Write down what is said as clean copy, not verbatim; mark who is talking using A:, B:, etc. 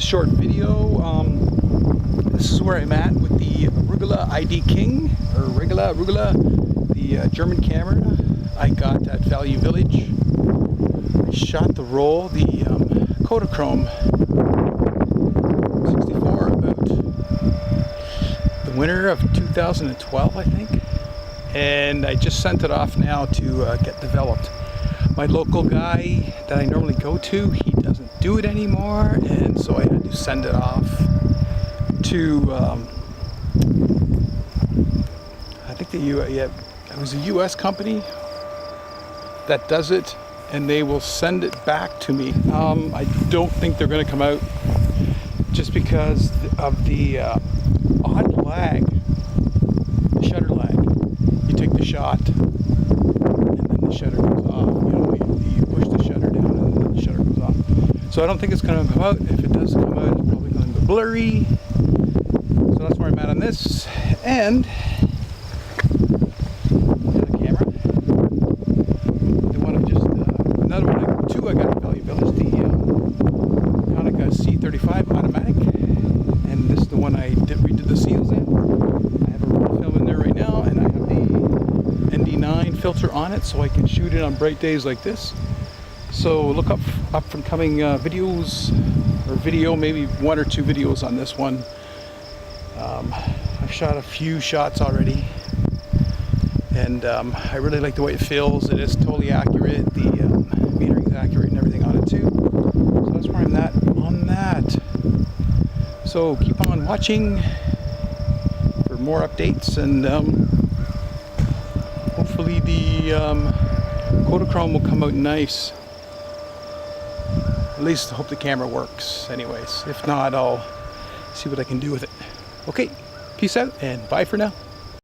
A: short video. This is where I'm at with the Regula ID King, or regula, the German camera I got at Value Village. I shot the roll, the Kodachrome 64, about the winter of 2012, I think. And I just sent it off now to get developed. My local guy that I normally go to, he doesn't do it anymore, and so I had to send it off to I think it was a US company that does it, and they will send it back to me. I don't think they're going to come out just because of the odd lag, the shutter lag. You take the shot and then the shutter goes off. You push the shutter down and then the shutter goes off. So I don't think it's going to come out. If it does come out, it's probably going to be blurry. So that's where I'm at on this. And the camera, the one another one, two I got at Value Village, the Konica C35 automatic, and this is the one I redid the seals in. I have a roll film in there right now, and I have the ND9 filter on it, so I can shoot it on bright days like this. So look up from coming videos, or video, maybe one or two videos on this one. I've shot a few shots already, and I really like the way it feels. It is totally accurate. The metering is accurate and everything on it too. So that's where I'm at on that. So keep on watching for more updates, and hopefully the Kodachrome will come out nice. At least I hope the camera works anyways. If not, I'll see what I can do with it. Okay, peace out and bye for now.